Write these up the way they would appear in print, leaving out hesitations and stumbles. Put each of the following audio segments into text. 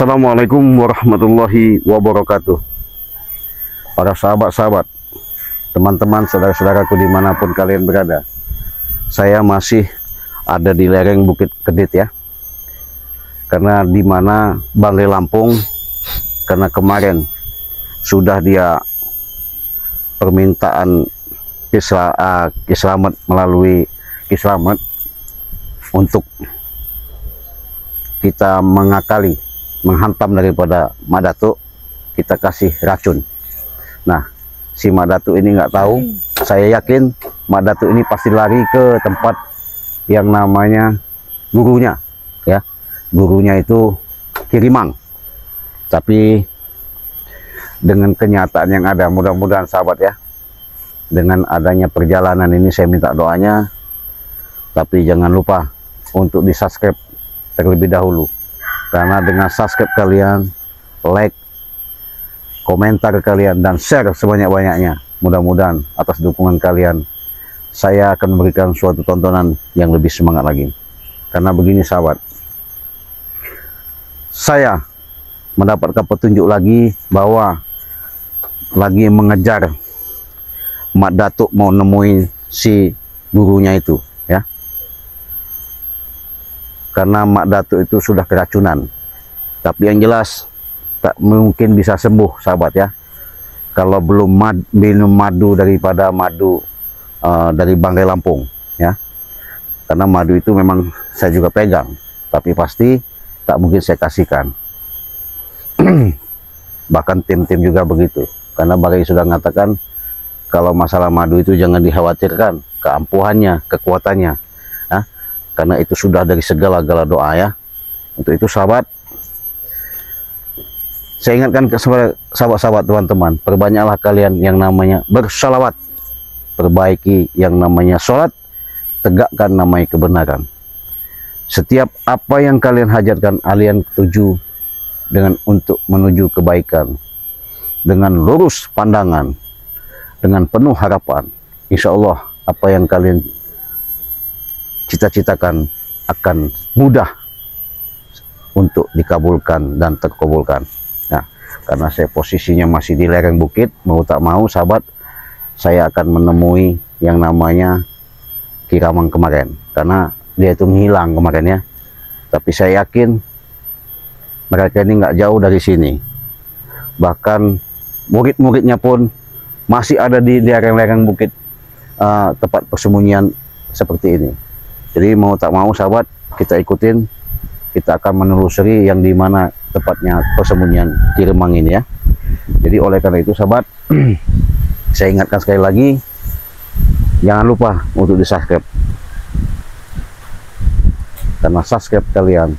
Assalamualaikum warahmatullahi wabarakatuh. Para sahabat-sahabat, teman-teman, saudara-saudaraku dimanapun kalian berada, saya masih ada di lereng Bukit Kedit ya, karena di mana Banggai Lampung, karena kemarin sudah dia permintaan Kislamet melalui Kislamet untuk kita menghantam daripada Mak Datuk, kita kasih racun. Nah, si Mak Datuk ini nggak tahu. Saya yakin Mak Datuk ini pasti lari ke tempat yang namanya gurunya ya. Gurunya itu Kirimang. Tapi dengan kenyataan yang ada, mudah-mudahan sahabat ya, dengan adanya perjalanan ini saya minta doanya. Tapi jangan lupa untuk di subscribe terlebih dahulu, karena dengan subscribe kalian, like, komentar kalian, dan share sebanyak-banyaknya, mudah-mudahan atas dukungan kalian saya akan memberikan suatu tontonan yang lebih semangat lagi. Karena begini sahabat, saya mendapatkan petunjuk lagi bahwa lagi mengejar Mak Datuk mau nemuin si gurunya itu ya, karena Mak Datuk itu sudah keracunan. Tapi yang jelas tak mungkin bisa sembuh sahabat ya, kalau belum minum madu daripada dari Banggai Lampung ya. Karena madu itu memang saya juga pegang, tapi pasti tak mungkin saya kasihkan. Bahkan tim-tim juga begitu, karena Banggai sudah mengatakan kalau masalah madu itu jangan dikhawatirkan keampuhannya, kekuatannya ya, karena itu sudah dari segala-gala doa ya. Untuk itu sahabat, saya ingatkan ke sahabat-sahabat, teman-teman, perbanyaklah kalian yang namanya bersalawat, perbaiki yang namanya sholat, tegakkan namanya kebenaran. Setiap apa yang kalian hajatkan, kalian tuju dengan untuk menuju kebaikan, dengan lurus pandangan, dengan penuh harapan. Insya Allah apa yang kalian cita-citakan akan mudah untuk dikabulkan dan terkabulkan. Nah, karena saya posisinya masih di lereng bukit, mau tak mau sahabat, saya akan menemui yang namanya Kiramang kemarin, karena dia itu menghilang kemarin ya. Tapi saya yakin mereka ini nggak jauh dari sini, bahkan murid-muridnya pun masih ada di lereng-lereng bukit, tempat persembunyian seperti ini. Jadi mau tak mau sahabat, kita ikutin, kita akan menelusuri yang dimana tepatnya persembunyian Kirimang ini ya. Jadi oleh karena itu sahabat, saya ingatkan sekali lagi, jangan lupa untuk di subscribe, karena subscribe kalian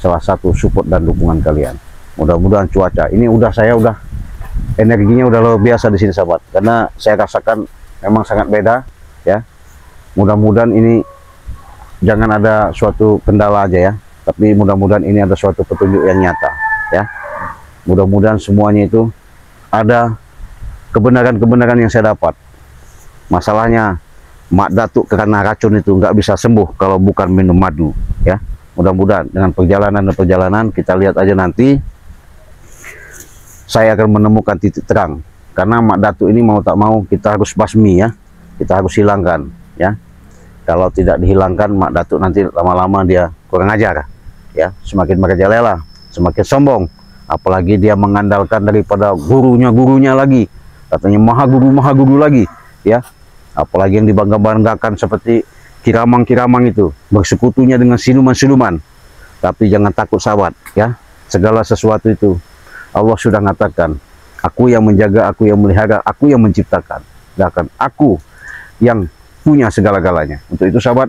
salah satu support dan dukungan kalian. Mudah-mudahan cuaca ini saya udah energinya udah luar biasa di sini sahabat, karena saya rasakan memang sangat beda ya. Mudah-mudahan ini jangan ada suatu kendala aja ya, tapi mudah-mudahan ini ada suatu petunjuk yang nyata ya. Mudah-mudahan semuanya itu ada kebenaran-kebenaran yang saya dapat. Masalahnya Mak Datuk karena racun itu nggak bisa sembuh kalau bukan minum madu ya. Mudah-mudahan dengan perjalanan kita lihat aja nanti, saya akan menemukan titik terang. Karena Mak Datuk ini mau tak mau kita harus basmi ya, kita harus hilangkan ya. Kalau tidak dihilangkan, Mak Datuk nanti lama-lama dia kurang ajar ya, semakin merajalela, semakin sombong. Apalagi dia mengandalkan daripada gurunya lagi, katanya maha guru lagi ya. Apalagi yang dibangga-banggakan seperti Kiramang itu, bersekutunya dengan siluman-siluman. Tapi jangan takut sahabat ya, segala sesuatu itu Allah sudah mengatakan, aku yang menjaga, aku yang melihara, aku yang menciptakan, bahkan aku yang punya segala-galanya. Untuk itu sahabat,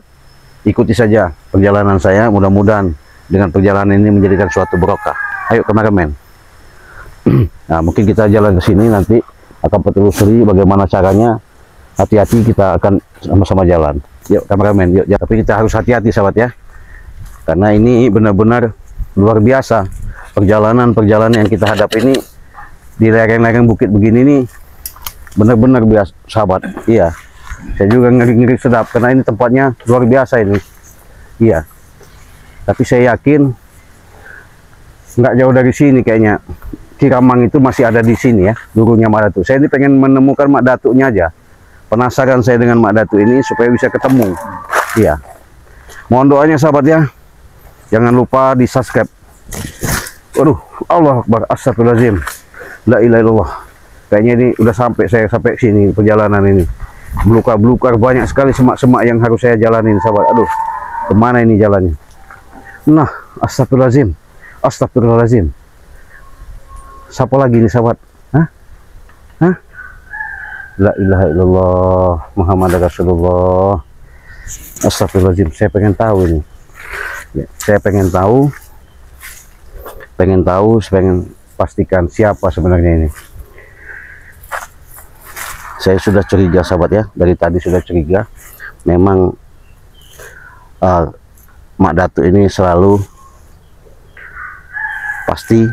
ikuti saja perjalanan saya, mudah-mudahan dengan perjalanan ini menjadikan suatu barokah. Ayo kameramen. Nah, mungkin kita jalan ke sini, nanti akan penelusuri bagaimana caranya. Hati-hati, kita akan sama-sama jalan. Yuk kameramen, yuk. Tapi kita harus hati-hati sahabat ya, karena ini benar-benar luar biasa perjalanan yang kita hadapi ini di lereng-lereng bukit begini nih, benar-benar biasa sahabat. Iya, saya juga ngeri-ngeri sedap karena ini tempatnya luar biasa ini. Iya, tapi saya yakin nggak jauh dari sini kayaknya. Kiramang itu masih ada di sini ya, gurunya Mak Datuk. Saya ini pengen menemukan Mak Datuknya aja. Penasaran saya dengan Mak Datuk ini supaya bisa ketemu. Iya. Mohon doanya sahabat ya. Jangan lupa di subscribe. Waduh, Allah Akbar, astagfirullahaladzim. La ilaha illallah. Kayaknya ini udah saya sampai sini perjalanan ini. Belukar-belukar banyak sekali semak-semak yang harus saya jalanin sahabat. Aduh, kemana ini jalannya? Nah, astagfirullahaladzim. Astagfirullahaladzim. Siapa lagi nih sahabat? Hah? Hah? La ilaha illallah Muhammad Rasulullah. Astagfirullahaladzim. Saya pengen tahu ini ya, saya pengen pastikan siapa sebenarnya ini. Saya sudah curiga sahabat ya, dari tadi sudah curiga. Memang Mak Datuk ini selalu pasti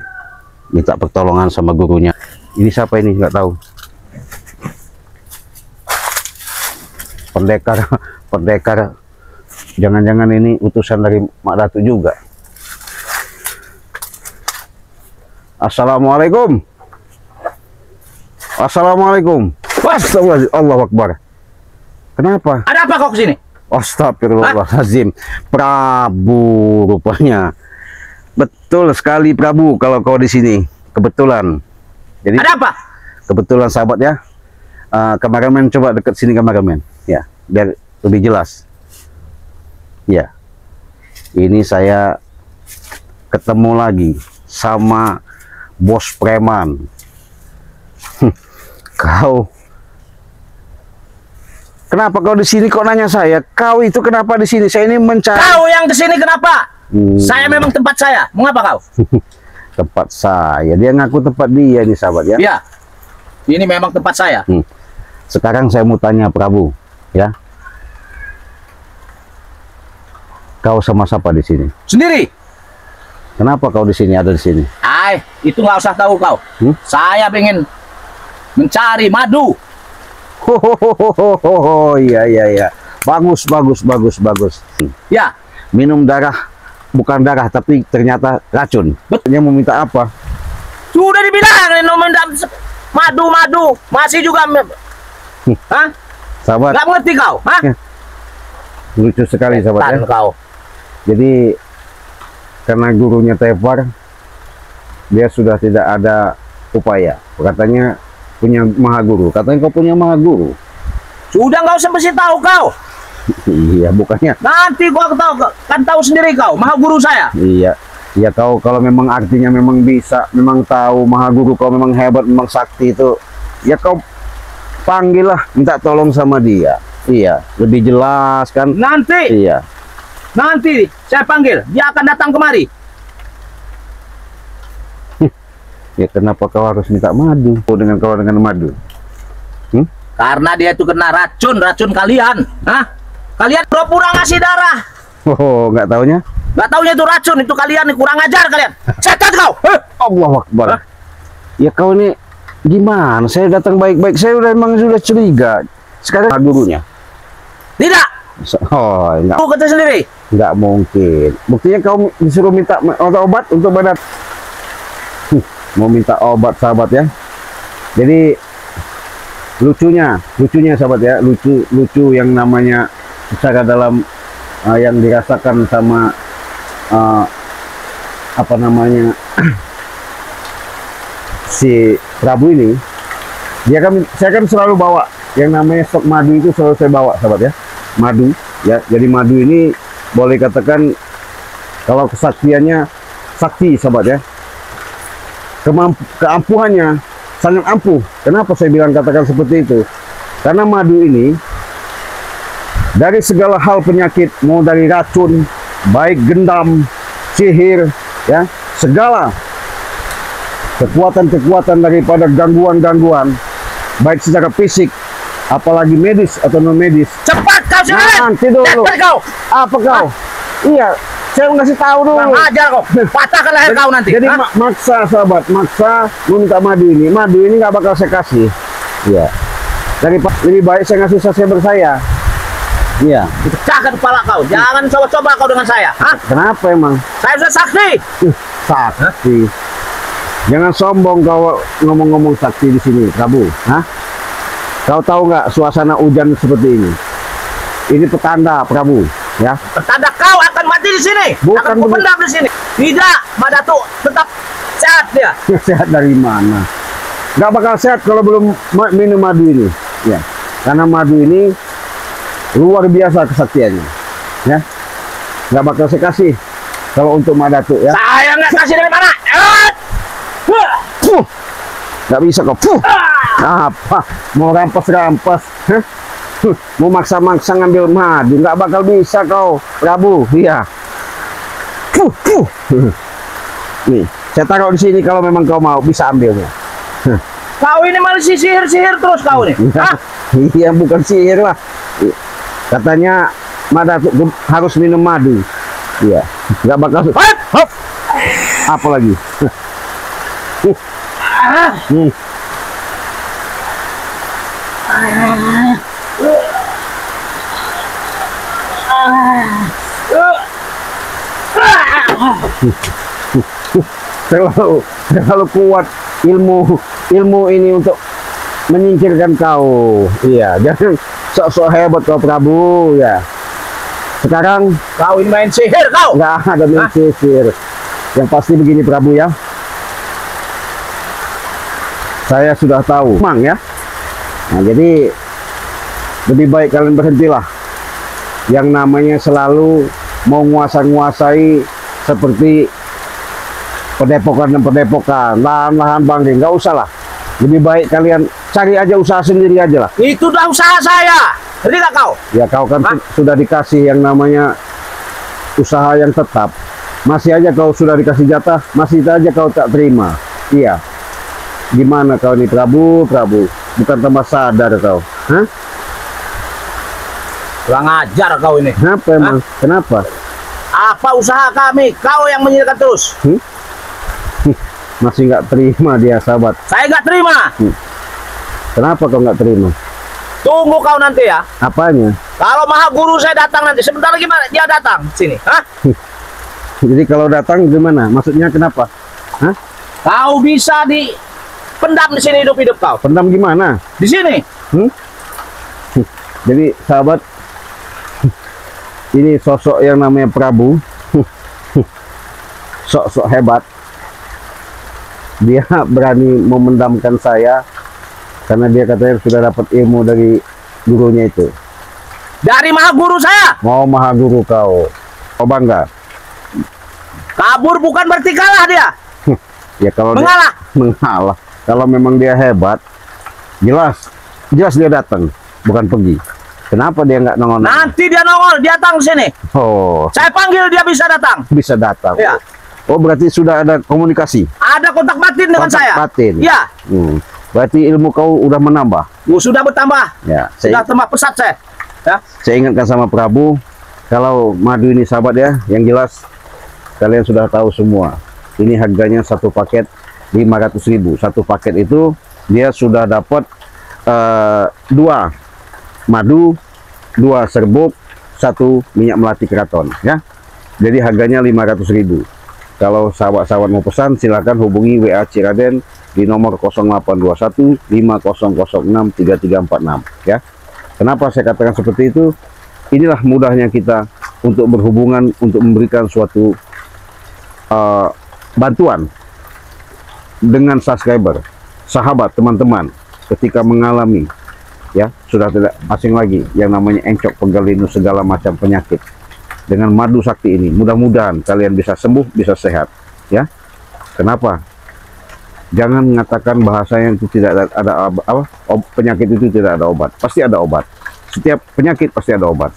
minta pertolongan sama gurunya. Ini siapa ini? Nggak tahu. Pendekar. Jangan-jangan ini utusan dari Mak Datuk juga. Assalamualaikum. Assalamualaikum. Astagfirullahaladzim. Allahu Akbar. Kenapa? Ada apa kau kesini? Astagfirullahaladzim. Prabu rupanya. Betul sekali Prabu kalau kau di sini. Kebetulan. Jadi ada apa? Kebetulan sahabat ya. Kameramen coba dekat sini kameramen. Ya, biar lebih jelas. Ya. Ini saya ketemu lagi sama bos preman. Kenapa kau di sini? Kok nanya saya? Kau itu kenapa di sini? Saya ini mencari. Kau yang di sini kenapa? Saya memang tempat saya. Mengapa kau? Tempat saya. Dia ngaku tempat dia nih sahabat ya. Ya. Ini memang tempat saya. Sekarang saya mau tanya Prabu, ya. Kau sama siapa di sini? Sendiri. Kenapa kau di sini, ada di sini? Itu nggak usah tahu kau. Saya pengen mencari madu. Iya. Bagus. Ya. Minum darah, bukan darah, tapi ternyata racun. Betulnya mau minta apa? Sudah dibilang madu. Masih juga. Hah? Sahabat. Nggak mengerti kau? Hah? Lucu sekali sahabat ya. Kau. Jadi karena gurunya tepar, dia sudah tidak ada upaya. Katanya punya maha guru. Katanya kau punya maha guru. Sudah nggak usah mesti tahu kau. Iya, bukannya. Nanti gua tahu sendiri kau, maha guru saya. Iya. Ya kau kalau memang artinya memang bisa, memang tahu maha guru, kau memang hebat, memang sakti itu, ya kau panggillah, minta tolong sama dia. Iya, lebih jelas kan? Nanti. Iya. Nanti saya panggil, dia akan datang kemari. Ya kenapa kau harus minta madu? Dengan madu? Karena dia itu kena racun kalian. Hah? Kalian pura-pura ngasih darah. Oh, nggak taunya? Nggak taunya itu racun, itu kalian kurang ajar kalian. Setan kau. Allahu Akbar. Ya kau ini gimana? Saya datang baik-baik. Saya memang sudah curiga. Sekarang gurunya. Tidak. Oh, enggak. Kau kata sendiri. Nggak mungkin. Buktinya kau disuruh minta obat untuk badan. Mau minta obat sahabat ya. Jadi lucunya sahabat ya, lucu yang namanya secara dalam yang dirasakan sama apa namanya si Prabu ini. Saya kan selalu bawa yang namanya stok madu, itu selalu saya bawa sahabat ya. Madu ya. Jadi madu ini boleh katakan kalau kesaksiannya sakti sahabat ya. Keampuhannya sangat ampuh. Kenapa saya bilang katakan seperti itu? Karena madu ini dari segala hal penyakit, mau dari racun, baik gendam, sihir, ya, segala kekuatan daripada gangguan-gangguan, baik secara fisik, apalagi medis atau non medis. Cepat kau sekarang. Nanti dulu. Kau. Apa kau? Iya. Saya mau kasih tahu dulu. Ajar kau, patahkan leher kau nanti. Jadi maksa sahabat, maksa minta madu ini. Madu ini nggak bakal saya kasih. Iya. Lebih baik saya ngasih subscriber saya. Iya. Pecahkan kepala kau. Jangan coba-coba kau dengan saya. Hah? Kenapa emang? Saya sudah saksi. Sakti. Jangan sombong kau ngomong-ngomong sakti di sini, Prabu. Hah? Kau tahu nggak suasana hujan seperti ini? Ini petanda, Prabu. Ya. Petanda kau akan mati di sini. Bukan akan kupendam di sini. Tidak, Mak Datuk tetap sehat dia. Sehat dari mana? Nggak bakal sehat kalau belum minum madu ini. Ya. Karena madu ini luar biasa kesaktiannya. Ya. Nggak bakal saya kasih kalau untuk Mak Datuk ya. Saya nggak kasih dari mana? Nggak bisa kau. Apa? Mau rampas-rampas? Mau maksa-maksa ngambil madu? Nggak bakal bisa kau, Prabu. Iya. Nih, saya taruh di sini kalau memang kau mau bisa ambilnya. Kau ini malah sihir-sihir terus kau nih. Iya, bukan sihir lah. Katanya Mak Datuk harus minum madu. Iya, nggak bakal. Hop. Apa lagi? Terlalu kuat ilmu ini untuk menyingkirkan kau. Iya, jangan sok-sok hebat kau, Prabu. Ya, sekarang Kau ini main sihir kau. nggak ada main sihir. Yang pasti begini, Prabu ya. Saya sudah tahu, Mang ya. Nah, jadi lebih baik kalian berhentilah. Yang namanya selalu mau nguasai seperti padepokan dan padepokan, lahan-lahan bangke, nggak usah lah. Lebih baik kalian cari aja usaha sendiri aja lah. Itu udah usaha saya. Jadi nggak kau? Ya kau kan sudah dikasih yang namanya usaha yang tetap. Masih aja kau sudah dikasih jatah, masih aja kau tak terima. Iya. Gimana kau nih, Prabu? Bukan tambah sadar kau. Hah? Kurang ajar kau ini. Kenapa emang? Kenapa? Apa usaha kami? Kau yang menyediakan terus. Masih nggak terima dia, sahabat. Saya nggak terima. Kenapa kau nggak terima? Tunggu kau nanti ya. Apanya? Kalau Maha Guru saya datang nanti. Sebentar lagi dia datang sini. Hah? Jadi kalau datang gimana? Maksudnya kenapa? Hah? Kau bisa dipendam di sini hidup kau. Pendam gimana? Di sini. Jadi sahabat, ini sosok yang namanya Prabu, sok-sok hebat. Dia berani memendamkan saya karena dia katanya sudah dapat ilmu dari gurunya itu. Dari Maha Guru saya. Mau Maha Guru kau bangga? Kabur bukan berarti kalah dia. Ya kalau Mengalah. mengalah. Kalau memang dia hebat, jelas dia datang, bukan pergi. Kenapa dia nggak nongol? Nanti dia nongol, dia datang sini. Oh, Saya panggil dia bisa datang. bisa datang. Ya. Oh, berarti sudah ada komunikasi. Ada kontak batin dengan Kontak saya. batin. Ya. Berarti ilmu kau udah menambah. Sudah bertambah. Ya. Sudah tambah pesat saya. Ya. Saya ingatkan sama Prabu, kalau madu ini sahabat ya, yang jelas kalian sudah tahu semua. Ini harganya satu paket 500.000. Satu paket itu dia sudah dapat 2 madu, 2 serbuk, 1 minyak melati keraton ya. Jadi harganya 500.000. Kalau sahabat-sahabat mau pesan silakan hubungi WA Ciraden di nomor 0821 5006 3346 ya. Kenapa saya katakan seperti itu? Inilah mudahnya kita untuk berhubungan, untuk memberikan suatu bantuan dengan subscriber, sahabat, teman-teman ketika mengalami ya sudah tidak asing lagi yang namanya encok, pegal linu, segala macam penyakit. Dengan madu sakti ini mudah-mudahan kalian bisa sembuh, bisa sehat ya. Kenapa? Jangan mengatakan bahasanya itu tidak ada penyakit itu tidak ada obat. Pasti ada obat. Setiap penyakit pasti ada obat.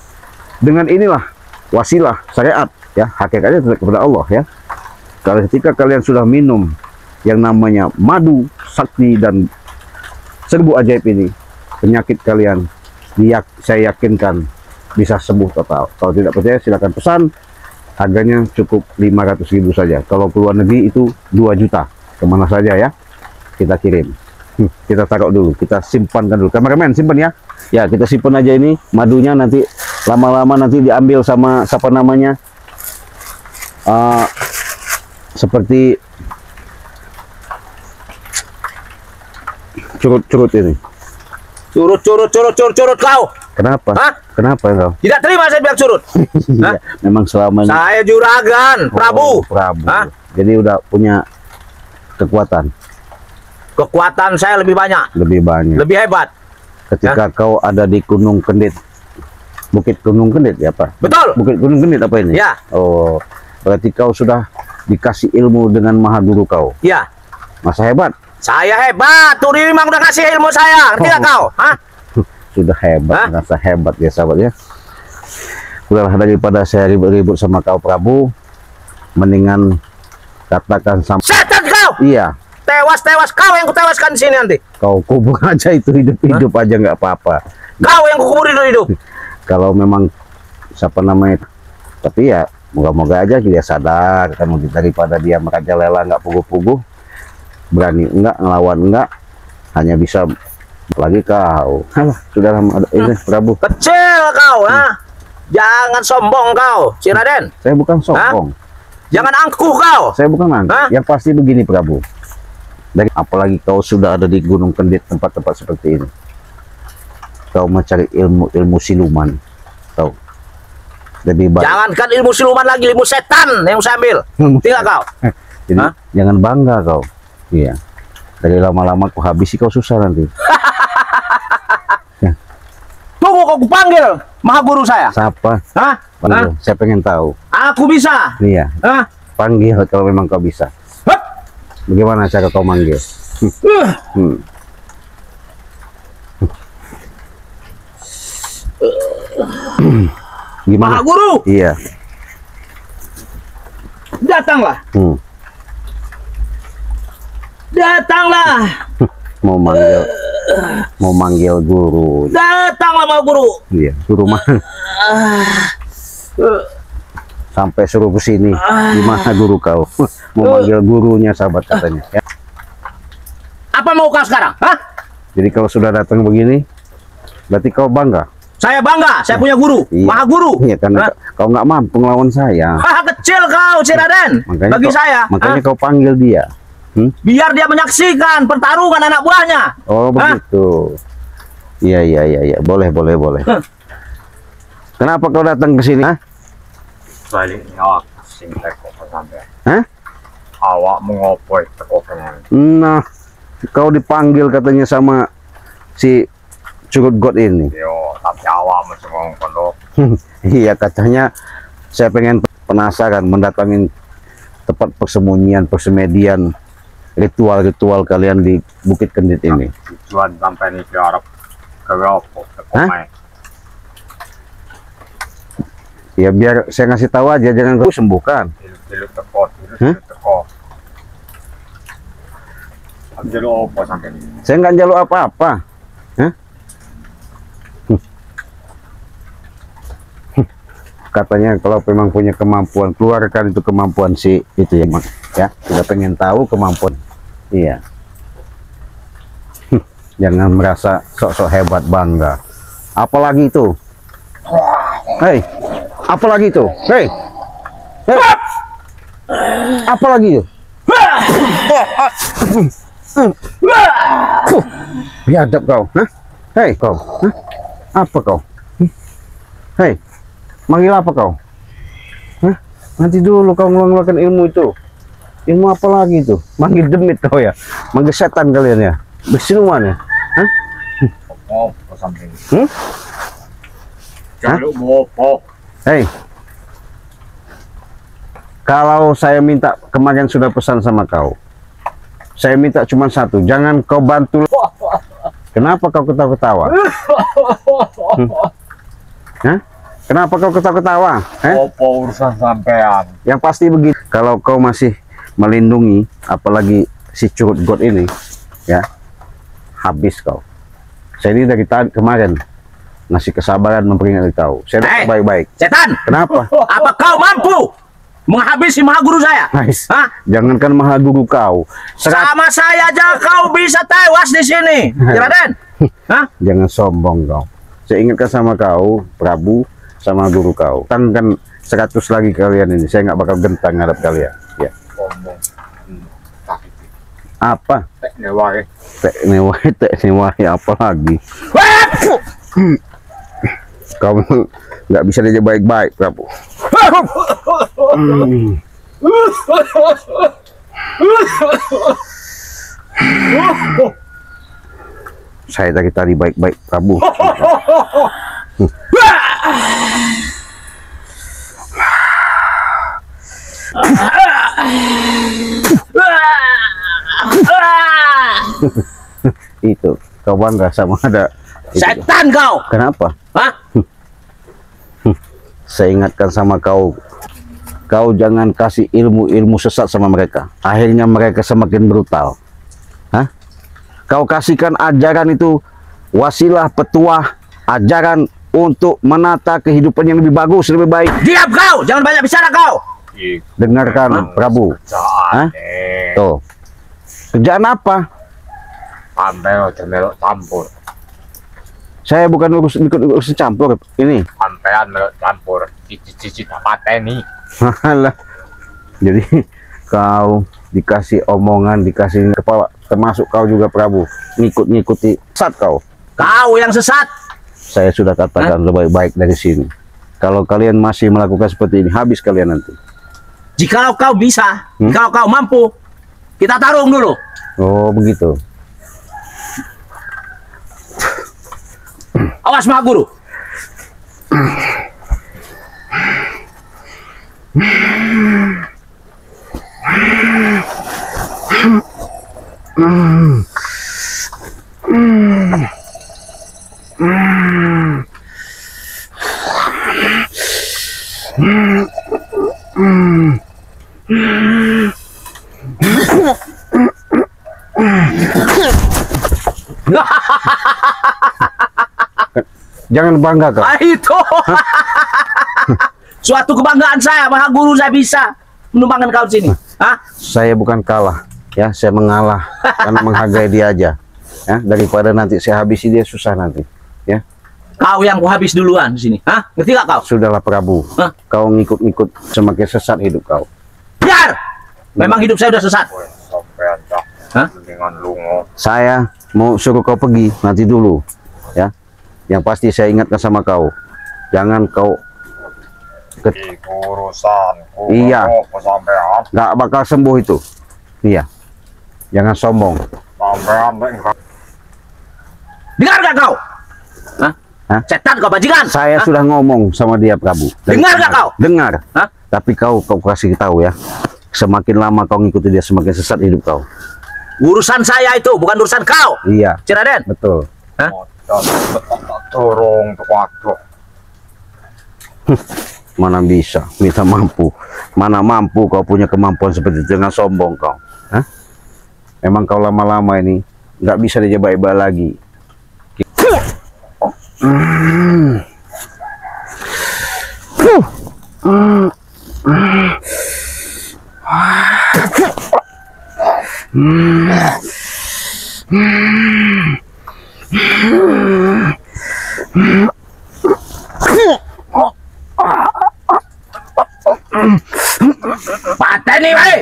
Dengan inilah wasilah syariat ya, hakikatnya kepada Allah ya. Kalau ketika kalian sudah minum yang namanya madu sakti dan serbu ajaib ini, penyakit kalian saya yakinkan bisa sembuh total. Kalau tidak percaya silakan pesan. Harganya cukup 500.000 saja. Kalau keluar negeri itu 2 juta. Kemana saja ya kita kirim. Kita taruh dulu, kita simpankan dulu. Kameramen simpan ya. Ya, kita simpan aja ini madunya, nanti lama-lama nanti diambil sama siapa namanya seperti curut-curut ini. Curut kau. Kenapa? Hah? Kenapa kau? Tidak terima saya bilang curut. Iya, memang selama ini. Saya juragan, Prabu. Prabu. Hah? Jadi udah punya kekuatan. Kekuatan saya lebih banyak, Lebih banyak. lebih hebat. Ketika kau ada di Gunung Kendit, Bukit Gunung Kendit ya Pak? Betul. Bukit Gunung Kendit apa ini? Ya. Oh, berarti kau sudah dikasih ilmu dengan Maha Guru kau. Ya. Masa hebat? Saya hebat. Tuh dia memang udah kasih ilmu saya. Ngerti gak kau? Hah? Sudah hebat, Hah? merasa hebat ya sahabat ya. Udahlah, daripada saya ribut-ribut sama kau Prabu, mendingan katakan sama. Setan kau. Iya. Tewas kau yang kutewaskan di sini nanti. Kau kubur aja itu, hidup-hidup aja nggak apa-apa. Kau yang kukubur hidup. Kalau memang siapa namanya, tapi ya moga-moga aja dia sadar kan, daripada dia merajalela nggak puguh-puguh, berani enggak ngelawan enggak, hanya bisa lagi kau. Alah, sudah lama ini Prabu. Kecil kau, ha? Jangan sombong kau, si Raden. Saya bukan sombong. Jangan angkuh kau. Saya bukan angkuh. Hah? Yang pasti begini Prabu. Dan apalagi kau sudah ada di Gunung Kendit, tempat-tempat seperti ini. Kau mencari ilmu siluman. Kau lebih baik. Jangankan ilmu siluman lagi, ilmu setan yang saya ambil. Tinggal kau. Jadi Hah? jangan bangga kau. Iya. Dari lama-lama kau habisi, kau susah nanti. Ya. Tunggu kau kupanggil Maha Guru saya. Siapa? Hah? Panggil. Saya pengen tahu. Aku bisa. Iya. Hah? Panggil kalau memang kau bisa. Hup. Bagaimana cara kau manggil? Hmm. Gimana? Maha Guru, Iya. datanglah. Datanglah. Mau manggil guru. Datanglah Maha Guru. Iya, suruh mana? Sampai suruh ke sini. Gimana guru kau? Mau manggil gurunya sahabat katanya. Ya. Apa mau kau sekarang? Hah? Jadi kalau sudah datang begini, berarti kau bangga. Saya bangga, saya punya guru, Iya. Maha Guru. Iya, karena kau nggak mampu ngelawan saya. Hah, kecil kau, si Raden. Bagi saya. Makanya Hah? kau panggil dia. Biar dia menyaksikan pertarungan anak buahnya. Oh, begitu. Iya. Boleh. Kenapa kau datang ke sini? Hah? Baliknya sing teko sampai. Hah? Awak mengopoy teko kenal. Nah, kau dipanggil katanya sama si Curut God ini. Yo, tapi awak mesti ngomong pondok. Iya, katanya saya pengen penasaran mendatangin tempat persemedian ritual kalian di Bukit Kendit ini. Tujuan sampai nih ke Arab ke Eropa, ke Hah? Komai. Ya biar saya ngasih tahu aja, jangan kau sembuhkan. Tilu teko. Jadi apa sampai ini? Saya nggak jaluk apa-apa. Hah? Katanya kalau memang punya kemampuan, keluarkan itu kemampuan si itu ya, Mak. Ya, kita pengen tahu kemampuan. Iya. Jangan merasa sok-sok hebat, bangga. Apalagi itu? Hei, apalagi itu? Hei, apalagi itu? Biadab kau, hah? Hei kau, hah? Apa kau? Hei, manggil apa kau? Hah? Nanti dulu kau mengeluarkan ilmu itu. Ilmu apa lagi itu? Manggil demit kau ya? Manggil setan kalian ya? Bersiluman ya? Hah? Apa sampai ini? Hmm? Jaluk bopo. Hei, kalau saya minta, kemarin sudah pesan sama kau, saya minta cuma satu, jangan kau bantu. Kenapa kau ketawa-ketawa? Hah? Kenapa kau ketawa-ketawa? Apa urusan sampean? Yang pasti begitu. Kalau kau masih melindungi, apalagi si Curut God ini, ya, habis kau. Saya ini dari tadi kemarin ngasih kesabaran memperingati kau. Saya baik-baik. Setan, Kenapa? apa kau mampu menghabisi Maha Guru saya? Nice. Hah? Jangankan Maha Guru kau, Sama saya aja kau bisa tewas di sini, Raden. Hah? jangan sombong kau. Saya ingatkan sama kau, Prabu, sama guru kau. Kan 100 lagi kalian ini, saya nggak bakal gentang ngadap kalian. Ya. Oh, ngomong. Sakit. Apa? Tek newai. Tek newai apa lagi? Kamu nggak bisa aja baik-baik, Prabu. Saya dari tadi baik-baik, Prabu. Itu kau bangga sama ada itu. Setan kau. Kenapa? Hah? Saya ingatkan sama kau, kau jangan kasih ilmu-ilmu sesat sama mereka. Akhirnya mereka semakin brutal. Hah? Kau kasihkan ajaran itu wasilah, petuah, ajaran untuk menata kehidupan yang lebih bagus, lebih baik. Diam kau, jangan banyak bicara kau. Dengarkan, Prabu. Hah? Tuh. Kerjaan apa? Sampai melok campur. Saya bukan ikut campur ini. Sampean melok campur. Cici dapat ini. Alah. Jadi kau dikasih omongan, dikasih kepala, termasuk kau juga, Prabu, ngikuti sesat kau. Kau yang sesat. Saya sudah katakan lebih baik dari sini. Kalau kalian masih melakukan seperti ini, habis kalian nanti. Jikalau kau bisa, kalau kau mampu, kita tarung dulu. Oh, begitu. Awas Maha Guru. Jangan bangga kau. Itu suatu kebanggaan saya, Maha Guru, saya bisa menumpangkan kau di sini. Hah? Saya bukan kalah, ya, saya mengalah karena menghargai dia aja. Ya, daripada nanti saya habisi dia susah nanti, ya. Kau yang kuhabis duluan di sini. Hah? Ngerti gak kau? Sudahlah, Prabu. Hah? Kau ngikut-ngikut semakin sesat hidup kau. Biar. Memang hidup saya udah sesat. Sampean dah. Hah? Dengan lungo. Saya mau suruh kau pergi nanti dulu, ya. Yang pasti saya ingatkan sama kau, jangan kau Urusanku. Iya. Apa sampean? nggak bakal sembuh itu. Iya, jangan sombong. Sampean enggak. Dengar gak kau? Hah? Hah? Setan kau bajingan. Saya Hah? sudah ngomong sama dia, Prabu. Dengar nggak kau? Dengar. Hah? Tapi kau kasih tahu ya, semakin lama kau ngikuti dia, semakin sesat hidup kau. Urusan saya itu, bukan urusan kau. Iya, Ciraden. betul. Hah? Turung tuh waktu. Mana bisa, minta mampu. Mana mampu kau punya kemampuan seperti itu, dengan sombong kau. Hah? Emang kau lama-lama ini nggak bisa dijebak-jebak lagi. Pateni wae.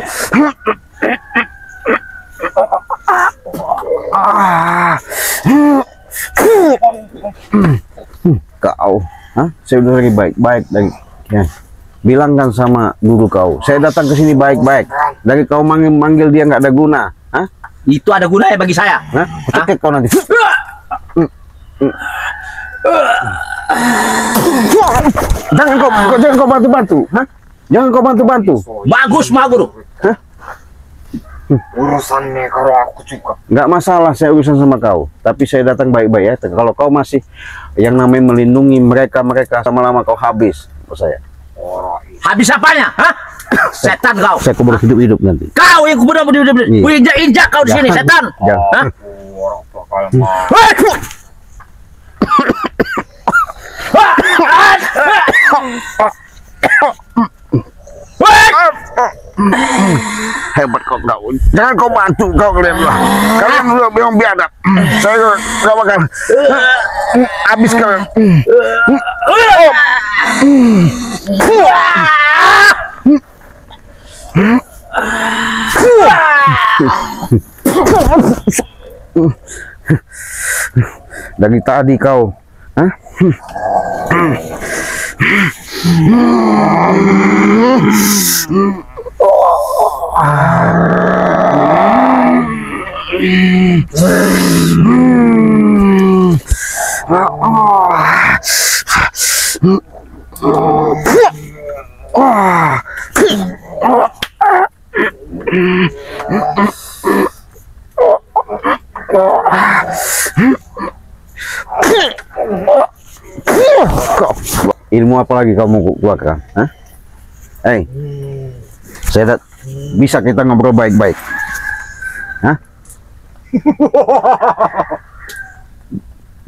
Kau, hah? Saya udah lagi baik-baik dari, ya. Bilangkan sama guru kau, saya datang ke sini baik-baik. Dari kau manggil dia nggak ada guna, hah? Itu ada gunanya bagi saya. Hah? Cekek kau nanti. Jangan kau bantu-bantu, hah? Jangan kau bantu-bantu. Bagus, Maha Guru. Urusannya kalau aku juga. Nggak masalah saya urusan sama kau, tapi saya datang baik-baik ya. Kalau kau masih yang namanya melindungi mereka lama-lama kau habis saya. Habis apanya? Hah? Setan kau. Saya kubur hidup-hidup nanti. Kau yang kubur hidup. Iya. Ku injak kau di sini, setan. Jangan. Hah? Orang bakal mah. Hebat kau kau. Jangan kau bantu kau kalian lah. Kalian udah bilang biadab. Saya nggak bakal habis kalian. Dari tadi kau, hah? Ilmu apa lagi kamu keluarkan? Hah? Saya bisa kita ngobrol baik-baik. Hah?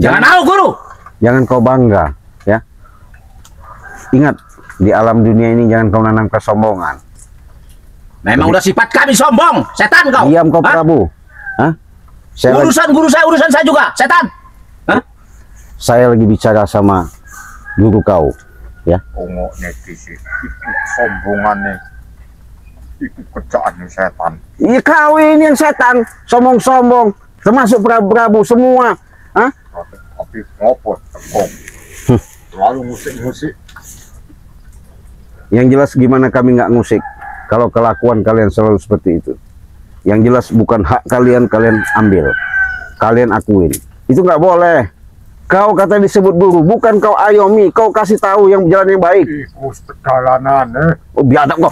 Jangan tahu guru. Jangan kau bangga, ya. Ingat, di alam dunia ini jangan kau nanam kesombongan. Memang udah sifat kami sombong, setan kau. Diam kau, Hah? Prabu. Hah? Urusan guru saya, urusan saya juga, setan. Hah? Saya lagi bicara sama guru kau, ya. Ongoknya sih itu sombongannya, itu kerjaan setan. Iya, kau ini yang setan, sombong-sombong, termasuk Prabu semua. Hah? Tapi ngopo tekong lalu musik-musik. Yang jelas gimana kami nggak ngusik kalau kelakuan kalian selalu seperti itu. Yang jelas bukan hak kalian, kalian ambil, kalian akuin. Itu nggak boleh. Kau kata disebut guru, bukan kau ayomi, kau kasih tahu yang jalan yang baik. Ikut perjalanan, Oh, biadab kau.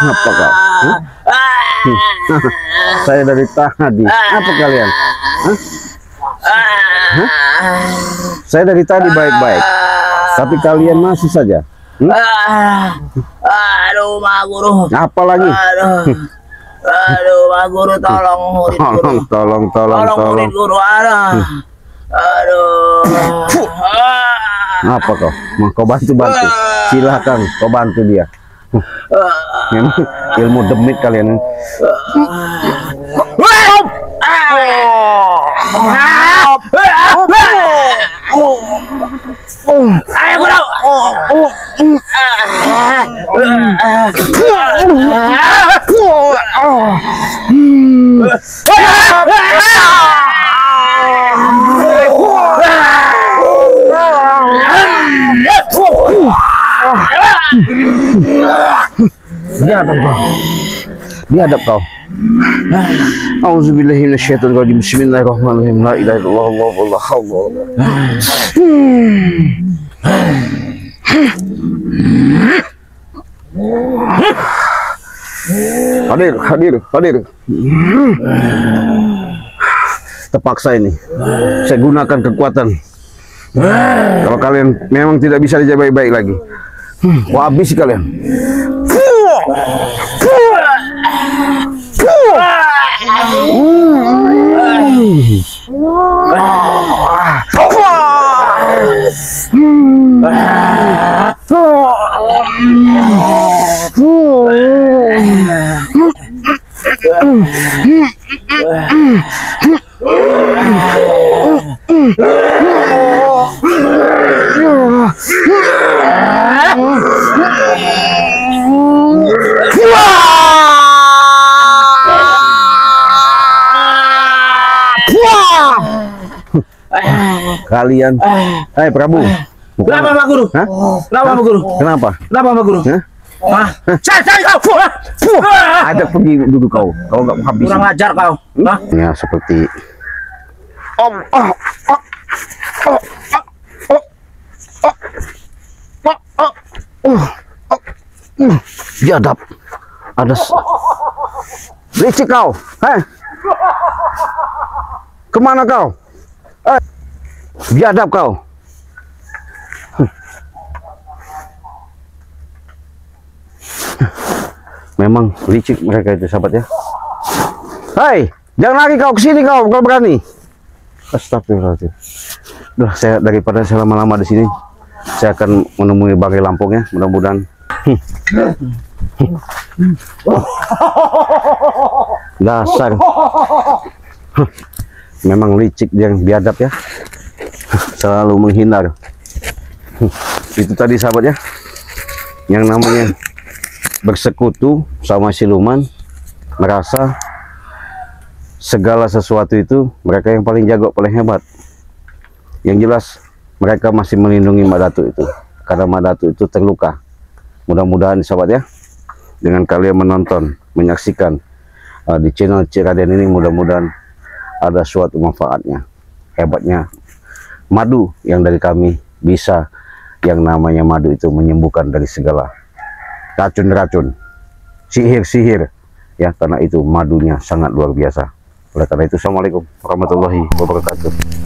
Apa kau? Saya dari tadi. Apa kalian? Hah? Hah? Saya dari tadi baik-baik, tapi kalian masih saja. Aduh, Mak Guru. Apa lagi? Aduh, Mak Guru, tolong murid guru. Tolong. Murid guru, aduh. Apa kau? Mau kau bantu? Silakan kau bantu dia. Memang ilmu demit kalian. Ayo guru. Biadab kau. Auzubillahi minasyaitonir rajim. Bismillahirrahmanirrahim. La ilaha illallah wallahu akbar. Hadir. Terpaksa ini saya gunakan kekuatan. Kalau kalian memang tidak bisa dijaga baik-baik lagi, wah habis kalian. Kalian, Prabu. Kenapa, Pak Guru? Hah? Kenapa, Pak Guru? Kenapa? Kenapa, Pak Guru? Hah? Cari kau. Ada pergi dulu kau nggak mau habis. Kurang ajar kau. Hah? Ya seperti biadab. Ada licik kau. Kemana kau? Biadab kau. Memang licik mereka itu, sahabat ya. Hai, jangan lari kau, kesini kau kalau berani. Astagfirullahaladzim. Duh, saya daripada saya lama-lama di sini, saya akan menemui Bagai Lampung ya, mudah-mudahan. Dasar. Memang licik yang biadab ya. Selalu menghindar. Itu tadi sahabat ya, yang namanya bersekutu sama siluman, merasa segala sesuatu itu mereka yang paling jago, paling hebat. Yang jelas mereka masih melindungi Mbak Datuk itu, karena Mbak Datuk itu terluka. Mudah-mudahan sahabat ya, dengan kalian menonton, menyaksikan di channel Cik Raden ini, mudah-mudahan ada suatu manfaatnya. Hebatnya madu yang dari kami, bisa yang namanya madu itu menyembuhkan dari segala racun-racun, sihir-sihir ya, karena itu madunya sangat luar biasa. Oleh karena itu, assalamualaikum warahmatullahi wabarakatuh.